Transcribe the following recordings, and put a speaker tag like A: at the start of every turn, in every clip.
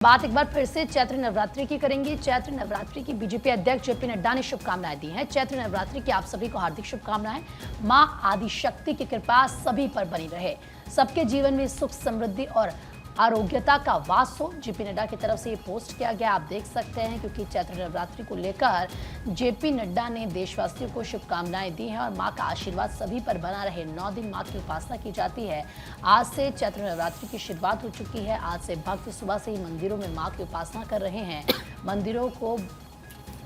A: बात एक बार फिर से चैत्र नवरात्रि की करेंगे। चैत्र नवरात्रि की बीजेपी अध्यक्ष जेपी नड्डा ने शुभकामनाएं दी हैं। चैत्र नवरात्रि की आप सभी को हार्दिक शुभकामनाएं। मां आदिशक्ति की कृपा सभी पर बनी रहे, सबके जीवन में सुख समृद्धि और आरोग्यता का वास हो। जेपी नड्डा की तरफ से ये पोस्ट किया गया, आप देख सकते हैं, क्योंकि चैत्र नवरात्रि को लेकर जेपी नड्डा ने देशवासियों को शुभकामनाएं दी हैं और मां का आशीर्वाद सभी पर बना रहे। 9 दिन मां की उपासना की जाती है। आज से चैत्र नवरात्रि की शुरुआत हो चुकी है। आज से भक्त सुबह से ही मंदिरों में मां की उपासना कर रहे हैं। मंदिरों को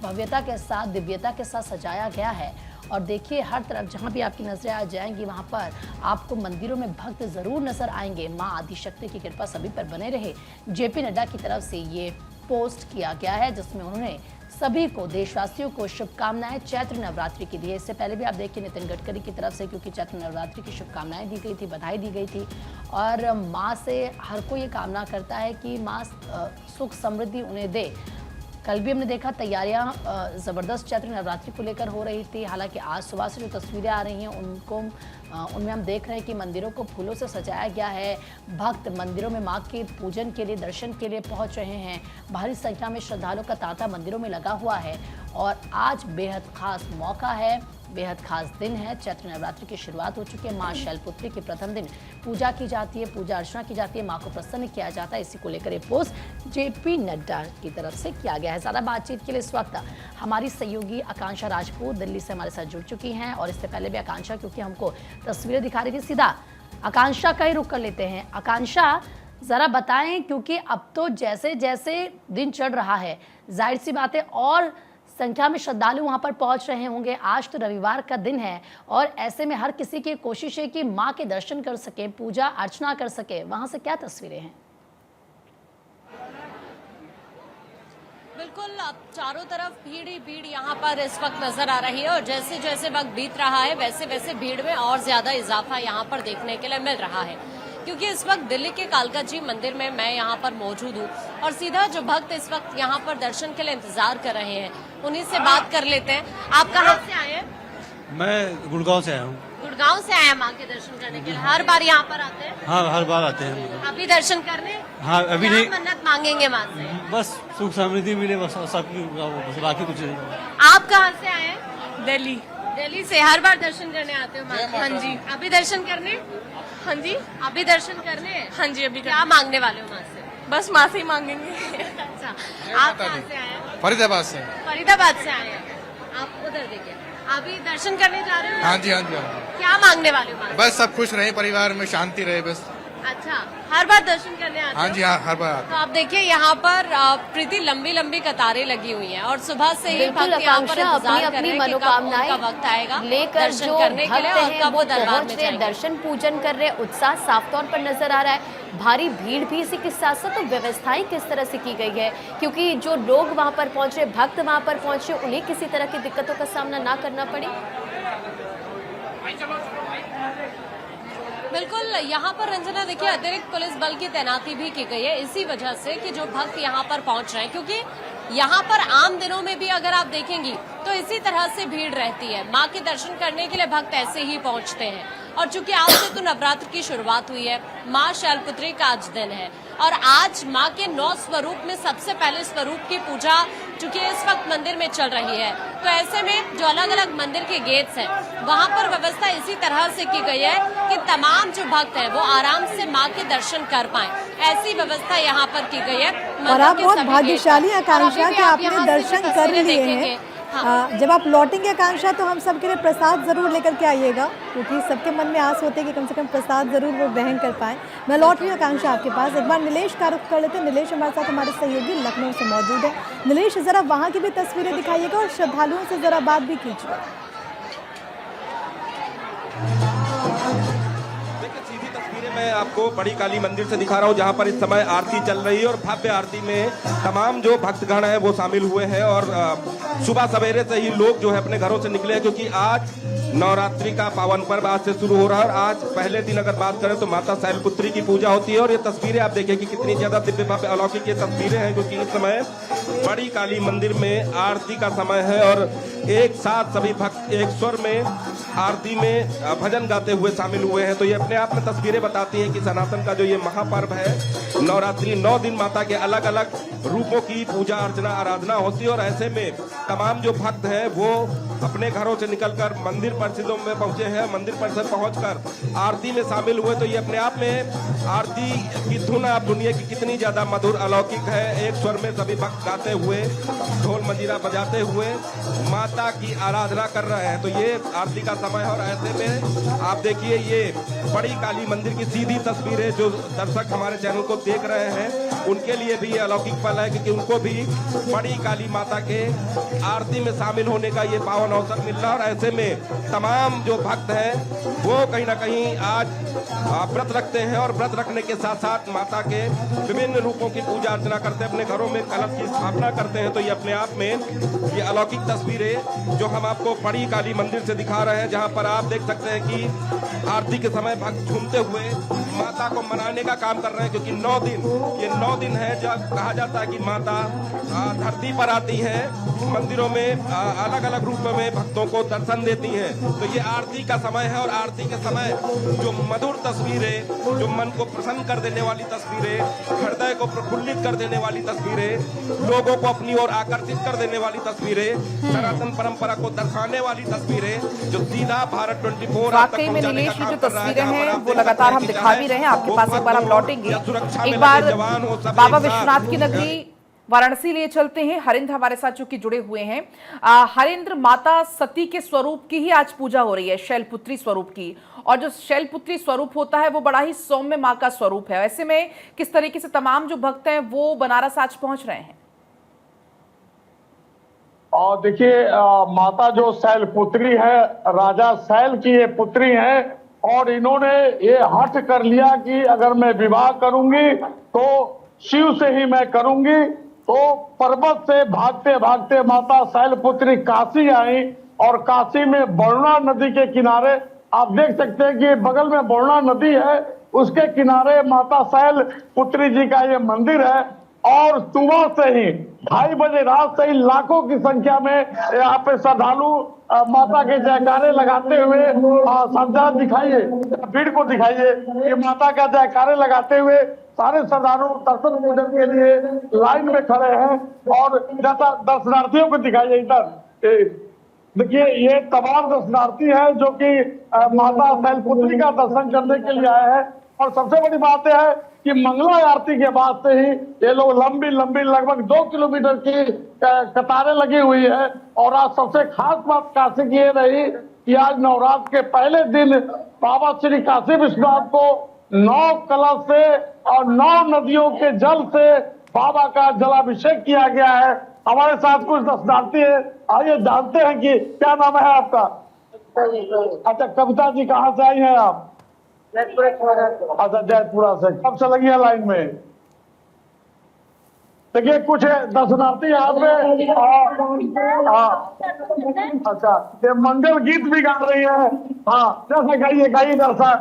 A: भव्यता के साथ, दिव्यता के साथ सजाया गया है और देखिए हर तरफ जहां भी आपकी नजरें आ जाएंगी वहां पर आपको मंदिरों में भक्त जरूर नजर आएंगे। मां आदिशक्ति की कृपा सभी पर बने रहे। जेपी नड्डा की तरफ से ये पोस्ट किया गया है जिसमें उन्होंने सभी को, देशवासियों को शुभकामनाएं चैत्र नवरात्रि की दी है। इससे पहले भी आप देखिए नितिन गडकरी की तरफ से, क्योंकि चैत्र नवरात्रि की शुभकामनाएं दी गई थी, बधाई दी गई थी और माँ से हर कोई ये कामना करता है कि माँ सुख समृद्धि उन्हें दे। कल भी हमने देखा तैयारियां ज़बरदस्त चैत्र नवरात्रि को लेकर हो रही थी। हालांकि आज सुबह से जो तस्वीरें आ रही हैं उनमें हम देख रहे हैं कि मंदिरों को फूलों से सजाया गया है। भक्त मंदिरों में मां के पूजन के लिए, दर्शन के लिए पहुंच रहे हैं। भारी संख्या में श्रद्धालुओं का तांता मंदिरों में लगा हुआ है और आज बेहद खास मौका है, बेहद खास दिन है। चैत्र नवरात्रि की शुरुआत हो चुकी है। मां शैलपुत्री के प्रथम दिन पूजा की जाती है, पूजा अर्चना की जाती है, मां को प्रसन्न किया जाता है। इसी को लेकर ये पोस्ट जेपी नड्डा की तरफ से किया गया है। ज़्यादा बातचीत के लिए इस वक्त हमारी सहयोगी आकांक्षा राजपूत दिल्ली से हमारे साथ जुड़ चुकी हैं और इससे पहले भी आकांक्षा, क्योंकि हमको तस्वीरें दिखा रही थी, सीधा आकांक्षा का ही रुख कर लेते हैं। आकांक्षा, ज़रा बताएं, क्योंकि अब तो जैसे जैसे दिन चढ़ रहा है जाहिर सी बात है और संख्या में श्रद्धालु वहां पर पहुंच रहे होंगे। आज तो रविवार का दिन है और ऐसे में हर किसी की कोशिश है कि मां के दर्शन कर सके, पूजा अर्चना कर सके। वहां से क्या तस्वीरें हैं?
B: बिल्कुल, अब चारों तरफ भीड़ ही भीड़ यहाँ पर इस वक्त नजर आ रही है और जैसे जैसे वक्त बीत रहा है वैसे वैसे भीड़ में और ज्यादा इजाफा यहाँ पर देखने के लिए मिल रहा है, क्योंकि इस वक्त दिल्ली के कालका जी मंदिर में मैं यहाँ पर मौजूद हूँ और सीधा जो भक्त इस वक्त यहाँ पर दर्शन के लिए इंतजार कर रहे हैं उन्हीं से बात कर लेते हैं। आप कहाँ से आए हैं?
C: मैं गुड़गांव से आया हूँ।
B: गुड़गांव से आए हैं माँ के दर्शन करने के लिए? हर बार यहाँ पर आते हैं?
C: हाँ, हर बार आते हैं।
B: अभी दर्शन करने?
C: हाँ, अभी
B: क्या
C: नहीं।
B: मन्नत मांगेंगे माँ से?
C: बस सुख समृद्धि मिले, बस बस बाकी कुछ नहीं।
B: आप कहाँ से आए हैं?
D: दिल्ली।
B: दिल्ली से हर बार दर्शन करने आते हो माँ के?
D: हाँ जी।
B: अभी दर्शन करने?
D: हाँ जी।
B: अभी दर्शन करने हैं?
D: हाँ जी। अभी
B: क्या मांगने वाले हो माँ से?
D: बस माँ से ही मांगेंगे।
B: अच्छा, आप कहाँ से आए हैं?
E: फरीदाबाद से।
B: फरीदाबाद से आए हैं। आप उधर देखिए, अभी दर्शन करने जा रहे हो?
E: हाँ जी, हाँ जी, हाँ जी।
B: क्या मांगने वाले हो माँ से?
E: बस सब खुश रहे, परिवार में शांति रहे बस।
B: अच्छा, हर बार दर्शन करने आते
E: हाँ
B: हो?
E: जी, हाँ, हर बार आते
B: तो आप देखिए यहाँ पर प्रीति लंबी लंबी कतारें लगी हुई हैं और सुबह से ही भक्त यहाँ पर इंतजार कर रहे हैं कि कब उनका वक्त आएगा
A: लेकर
B: दर्शन
A: जो
B: करने के लिए
A: भक्त
B: और
A: हैं
B: कब
A: वो
B: वो दरबार
A: पहुंच
B: में
A: रहे हैं,
B: जाएंगे।
A: दर्शन पूजन कर रहे हैं। उत्साह साफ तौर पर नजर आ रहा है। भारी भीड़ भी, इसी के साथ साथ तो व्यवस्थाएं किस तरह से की गई है, क्योंकि जो लोग वहां पर पहुंचे, भक्त वहां पर पहुंचे, उन्हें किसी तरह की दिक्कतों का सामना ना करना पड़े।
B: बिल्कुल, यहाँ पर रंजना देखिए अतिरिक्त पुलिस बल की तैनाती भी की गई है इसी वजह से कि जो भक्त यहाँ पर पहुंच रहे हैं, क्योंकि यहाँ पर आम दिनों में भी अगर आप देखेंगी तो इसी तरह से भीड़ रहती है। माँ के दर्शन करने के लिए भक्त ऐसे ही पहुंचते हैं और चूंकि आज से तो नवरात्र की शुरुआत हुई है, माँ शैलपुत्री का आज दिन है और आज माँ के 9 स्वरूप में सबसे पहले स्वरूप की पूजा चूंकि इस वक्त मंदिर में चल रही है, तो ऐसे में जो अलग अलग मंदिर के गेट्स हैं वहां पर व्यवस्था इसी तरह से की गई है कि तमाम जो भक्त हैं वो आराम से माँ के दर्शन कर पाएं। ऐसी व्यवस्था यहाँ पर की गई है।
F: और आप बहुत भाग्यशाली आकांक्षा कि आपने दर्शन कर लिए हैं। हाँ। जब आप लौटेंगे आकांक्षा तो हम सबके लिए प्रसाद जरूर लेकर के आइएगा, क्योंकि सबके मन में आस होती है कि कम से कम प्रसाद जरूर वो ग्रहण कर पाएं। मैं लौट रही हूँ आकांक्षा आपके पास। एक बार नीलेश का रुख कर लेते हैं। नीलेश हमारे साथ, हमारे सहयोगी लखनऊ से मौजूद है। नीलेश, जरा वहाँ की भी तस्वीरें दिखाइएगा और श्रद्धालुओं से जरा बात भी कीजिए।
G: मैं आपको बड़ी काली मंदिर से दिखा रहा हूं, जहां पर इस समय आरती चल रही है और भव्य आरती में तमाम जो भक्तगण हैं वो शामिल हुए हैं और सुबह सवेरे से ही लोग जो है अपने घरों से निकले हैं, क्योंकि आज नवरात्रि का पावन पर्व आज से शुरू हो रहा है। और आज पहले दिन अगर बात करें तो माता शैलपुत्री की पूजा होती है। और ये तस्वीरें आप देखें कि कितनी ज्यादा दिव्य भव्य अलौकिक ये तस्वीरें हैं, क्योंकि इस समय बड़ी काली मंदिर में आरती का समय है और एक साथ सभी भक्त एक स्वर में आरती में भजन गाते हुए शामिल हुए हैं। तो ये अपने आप में तस्वीरें बताती हैं कि सनातन का जो ये महापर्व है, नवरात्रि 9 दिन माता के अलग अलग रूपों की पूजा अर्चना आराधना होती है। और ऐसे में तमाम जो भक्त हैं वो अपने घरों से निकलकर मंदिर परिसरों में पहुंचे हैं, मंदिर परिसर पहुंचकर आरती में शामिल हुए। तो ये अपने आप में आरती की धुन आप सुनिए कि कितनी ज्यादा मधुर अलौकिक है। एक स्वर में सभी भक्त गाते हुए, ढोल मंजीरा बजाते हुए माता की आराधना कर रहे हैं। तो ये आरती का समय है और ऐसे में आप देखिए ये बड़ी काली मंदिर की सीधी तस्वीरें जो दर्शक हमारे चैनल को देख रहे हैं उनके लिए भी ये अलौकिक पल है, क्योंकि उनको भी बड़ी काली माता के आरती में शामिल होने का ये पावन अवसर मिल रहा है। और ऐसे में तमाम जो भक्त हैं वो कहीं ना कहीं आज व्रत रखते हैं और व्रत रखने के साथ साथ माता के विभिन्न रूपों की पूजा अर्चना करते हैं, अपने घरों में कलश की स्थापना करते हैं। तो ये अपने आप में ये अलौकिक तस्वीरें जो हम आपको बड़ी काली मंदिर से दिखा रहे हैं, जहां पर आप देख सकते हैं कि आरती के समय भक्त झूमते हुए माता को मनाने का काम कर रहे हैं, क्योंकि 9 दिन है जब कहा जाता है कि माता धरती पर आती है, मंदिरों में अलग अलग रूपों में भक्तों को दर्शन देती हैं। तो ये आरती का समय है और आरती के समय जो मधुर तस्वीरें, जो मन को प्रसन्न कर देने वाली तस्वीरें, हृदय को प्रफुल्लित कर देने वाली तस्वीरें, लोगों को अपनी ओर आकर्षित कर देने वाली तस्वीरें, सनातन परंपरा को दर्शाने वाली तस्वीरें जो सीधा भारत 24
H: वाकई में नीलेश की जो तस्वीरें हैं वो लगातार हम दिखा भी रहे हैं। आपके पास एक बार हम लौटेंगे, एक बार बाबा विश्वनाथ की नगरी वाराणसी लिए चलते हैं। हरिंद्र हमारे साथ चूंकि जुड़े हुए हैं। हरिंद्र, माता सती के स्वरूप की ही आज पूजा हो रही है, शैलपुत्री स्वरूप की, और जो शैलपुत्री स्वरूप होता है वो बड़ा ही सौम्य माँ का स्वरूप है। ऐसे में किस तरीके से तमाम जो भक्त हैं वो बनारस आज पहुंच रहे हैं?
I: और देखिए माता जो शैलपुत्री है, राजा शैल की ये पुत्री है और इन्होंने ये हठ कर लिया कि अगर मैं विवाह करूंगी तो शिव से ही मैं करूंगी। तो पर्वत से भागते भागते माता शैलपुत्री काशी आई और काशी में बरुणा नदी के किनारे आप देख सकते हैं कि बगल में बरुणा नदी है, उसके किनारे माता शैलपुत्री जी का ये मंदिर है। और सुबह से ही 2:30 बजे रात से ही लाखों की संख्या में यहाँ पे श्रद्धालु माता के जयकारे लगाते हुए श्रद्धा दिखाइए, भीड़ को दिखाइए कि माता का जयकारे लगाते हुए सारे श्रद्धालु दर्शन पूजन के लिए लाइन में खड़े हैं। और दर्शनार्थियों को दिखाइए इधर देखिए, ये तमाम दर्शनार्थी हैं जो कि माता शैलपुत्री का दर्शन करने के लिए आए हैं। और सबसे बड़ी बात यह है कि मंगला आरती के बाद से ही ये लोग लंबी लंबी लगभग 2 किलोमीटर की कतारें लगी हुई है। और आज सबसे खास बात काशी की ये रही कि आज नवरात्र के पहले दिन बाबा श्री काशी विश्वनाथ को 9 कलश से और 9 नदियों के जल से बाबा का जलाभिषेक किया गया है। हमारे साथ कुछ दर्शनार्थी है, आइए जानते हैं कि क्या नाम है आपका? अच्छा, कविता जी कहाँ से आई हैं आप? अच्छा, जयपुरा से। कब से लगी है लाइन में? देखिए कुछ दर्शनार्थी यहाँ पे अच्छा ये मंगल गीत भी गा रही है। हाँ, जैसे गाइए गाइए दर्शक।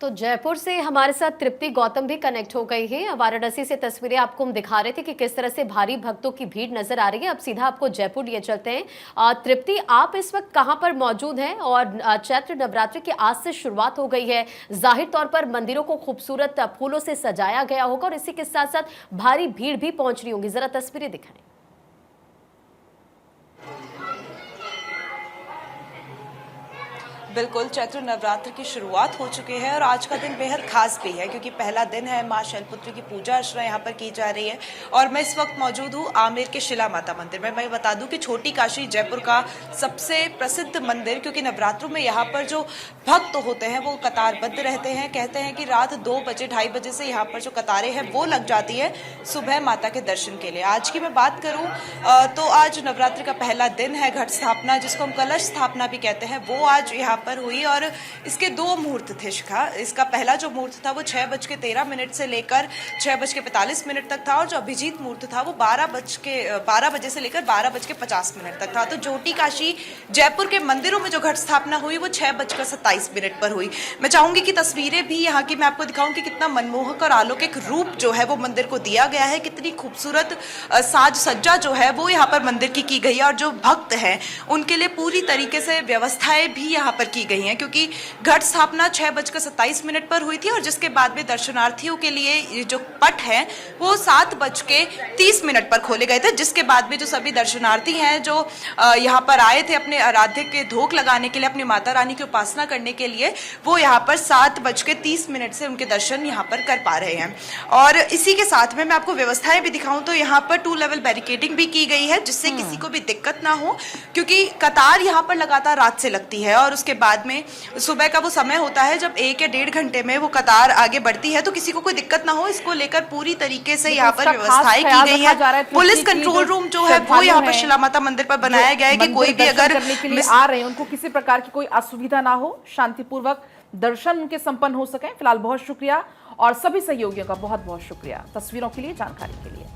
J: तो जयपुर से हमारे साथ तृप्ति गौतम भी कनेक्ट हो गई है। वाराणसी से तस्वीरें आपको हम दिखा रहे थे कि किस तरह से भारी भक्तों की भीड़ नजर आ रही है। अब सीधा आपको जयपुर लिए चलते हैं। तृप्ति, आप इस वक्त कहां पर मौजूद हैं? और चैत्र नवरात्रि की आज से शुरुआत हो गई है, जाहिर तौर पर मंदिरों को खूबसूरत फूलों से सजाया गया होगा और इसी के साथ साथ भारी भीड़ भी पहुंच रही होगी, जरा तस्वीरें दिखाएं।
K: बिल्कुल, चैत्र नवरात्र की शुरुआत हो चुकी है और आज का दिन बेहद खास भी है क्योंकि पहला दिन है। मां शैलपुत्री की पूजा अर्चना यहाँ पर की जा रही है और मैं इस वक्त मौजूद हूँ आमेर के शिला माता मंदिर में। मैं बता दूं कि छोटी काशी जयपुर का सबसे प्रसिद्ध मंदिर, क्योंकि नवरात्रों में यहाँ पर जो भक्त होते हैं वो कतारबद्ध रहते हैं। कहते हैं कि रात 2 बजे 2:30 बजे से यहाँ पर जो कतारें हैं वो लग जाती है सुबह माता के दर्शन के लिए। आज की मैं बात करूँ तो आज नवरात्रि का पहला दिन है। घट स्थापना, जिसको हम कलश स्थापना भी कहते हैं, वो आज यहाँ पर हुई और इसके 2 मुहूर्त थे शिखा। इसका पहला जो मुहूर्त था वो 6:13 से लेकर 6:45 तक था और जो अभिजीत मुहूर्त था वो 12 बजे से लेकर 12:50 तक था। तो ज्योति काशी जयपुर के मंदिरों में जो घट स्थापना हुई वो 6:27 पर हुई। मैं चाहूंगी कि तस्वीरें भी यहाँ की मैं आपको दिखाऊं कि कितना मनमोहक और अलौकिक रूप जो है वो मंदिर को दिया गया है, कितनी खूबसूरत साज सज्जा जो है वो यहाँ पर मंदिर की गई है और जो भक्त हैं उनके लिए पूरी तरीके से व्यवस्थाएं भी यहाँ पर की गई हैं, क्योंकि घट स्थापना 6:27 पर हुई थी और जिसके बाद में दर्शनार्थियों के लिए जो पट है वो 7:30 पर खोले गए थे, जिसके बाद में जो सभी दर्शनार्थी हैं जो यहाँ पर आए थे अपने आराध्य के धोख लगाने के लिए, अपनी माता रानी की उपासना करने के लिए, वो यहाँ पर 7:30 से उनके दर्शन यहाँ पर कर पा रहे हैं। और इसी के साथ में मैं आपको व्यवस्थाएं भी दिखाऊं तो यहाँ पर 2 लेवल बैरिकेडिंग भी की गई है, जिससे किसी को भी दिक्कत ना हो, क्योंकि कतार यहाँ पर लगातार रात से लगती है और उसके बाद में सुबह का वो समय होता है जब 1 या 1.5 घंटे में वो कतार आगे बढ़ती है, तो किसी को कोई दिक्कत ना हो इसको लेकर पूरी तरीके से यहाँ पर व्यवस्थाएं की गई है। पुलिस कंट्रोल रूम जो है वो यहाँ पर शिला माता मंदिर पर बनाया गया है कि कोई भी अगर
H: आ रहे हैं उनको किसी प्रकार की कोई असुविधा ना हो, शांतिपूर्वक दर्शन उनके संपन्न हो सके। फिलहाल बहुत शुक्रिया और सभी सहयोगियों का बहुत बहुत शुक्रिया तस्वीरों के लिए, जानकारी के लिए।